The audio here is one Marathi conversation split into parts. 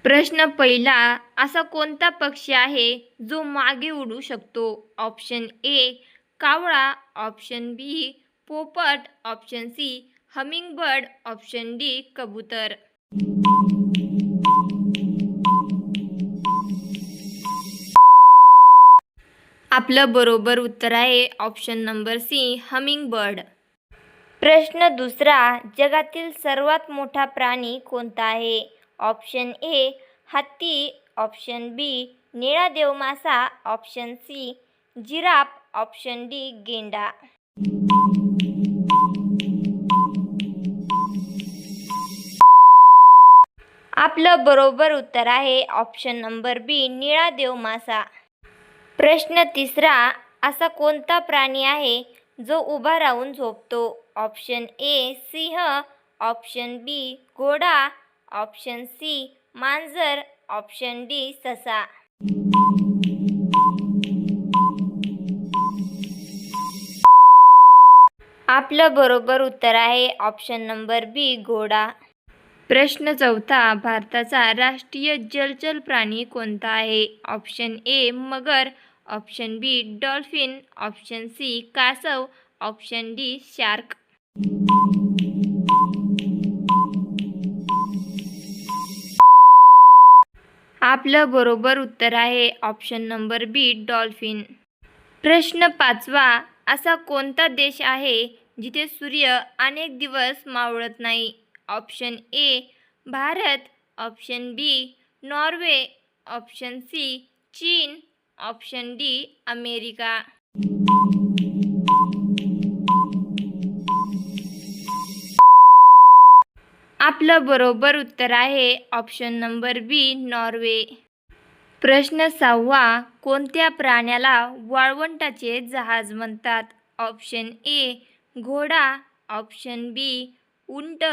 प्रश्न पहिला, असा कोणता पक्षी आहे जो मागे उडू शकतो? ऑप्शन ए कावळा, ऑप्शन बी पोपट, option C hummingbird, option D कबूतर. आपलं बरोबर उत्तर आहे ऑप्शन नंबर सी हमिंगबर्ड. प्रश्न दुसरा, जगातील सर्वात मोठा प्राणी कोणता आहे? ऑप्शन ए हत्ती, ऑप्शन बी निळा देवमासा, option C giraffe, option D गेंडा. आपलं बरोबर उत्तर आहे ऑप्शन नंबर बी निळा देवमासा. प्रश्न तिसरा, असा कोणता प्राणी आहे जो उभा राहून झोपतो? Option A Singh, option B घोडा, ऑप्शन सी मांजर, ऑप्शन डी ससा. आपलं बरोबर उत्तर आहे ऑप्शन नंबर बी घोडा. प्रश्न चौथा, भारताचा राष्ट्रीय जलचर प्राणी कोणता आहे? ऑप्शन ए मगर, option B dolphin, option C कासव, ऑप्शन डी शार्क. आपलं बरोबर उत्तर आहे ऑप्शन नंबर बी डॉल्फिन. प्रश्न पाचवा, असा कोणता देश आहे जिथे सूर्य अनेक दिवस मावळत नाही? Option A Bharat, option B Norway, option C चीन, ऑप्शन डी अमेरिका. आपलं बरोबर उत्तर आहे ऑप्शन नंबर बी नॉर्वे. प्रश्न सहावा, कोणत्या प्राण्याला वाळवंटाचे जहाज म्हणतात? ऑप्शन ए घोडा, ऑप्शन बी उंट,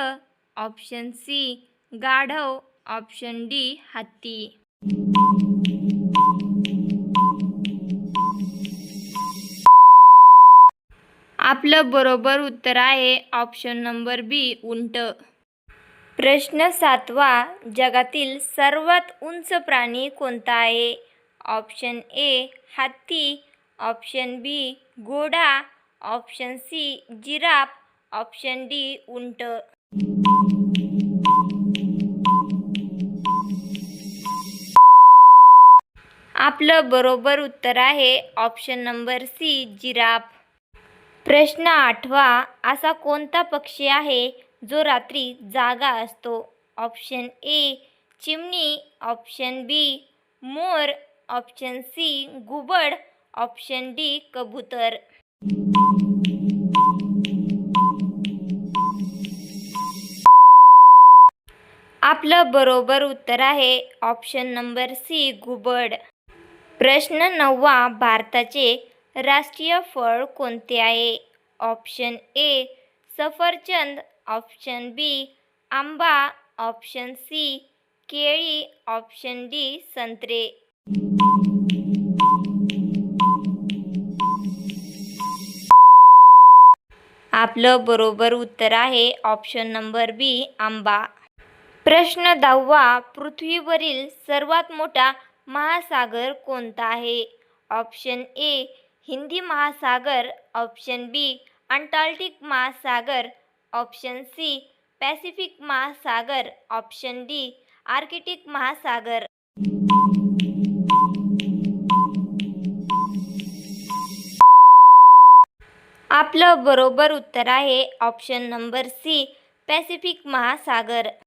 ऑप्शन सी गाढव, ऑप्शन डी हत्ती. आपलं बरोबर उत्तर आहे ऑप्शन नंबर बी उंट. प्रश्न सातवा, जगातील सर्वात उंच प्राणी कोणता आहे? ऑप्शन ए हत्ती, ऑप्शन बी घोडा, option C giraffe, option D उंट. आपलं बरोबर उत्तर आहे ऑप्शन नंबर सी जिराफ. प्रश्न आठवा, असा कोणता पक्षी आहे जो रात्री जागा असतो? ऑप्शन ए चिमणी, ऑप्शन बी मोर, ऑप्शन सी घुबड, ऑप्शन डी कबूतर. आपलं बरोबर उत्तर आहे ऑप्शन नंबर सी घुबड. प्रश्न नववा, भारताचे राष्ट्रीय फळ कोणते आहे? ऑप्शन ए सफरचंद, ऑप्शन बी आंबा, ऑप्शन सी केळी, ऑप्शन डी संत्रे. आपलं बरोबर उत्तर आहे ऑप्शन नंबर बी आंबा. प्रश्न 10वा, पृथ्वीवरील सर्वात मोठा महासागर कोणता आहे? ऑप्शन ए हिंदी महासागर, ऑप्शन बी अंटार्क्टिक महासागर, ऑप्शन सी पॅसिफिक महासागर, ऑप्शन डी आर्क्टिक महासागर. आपलं बरोबर उत्तर आहे ऑप्शन नंबर सी पॅसिफिक महासागर.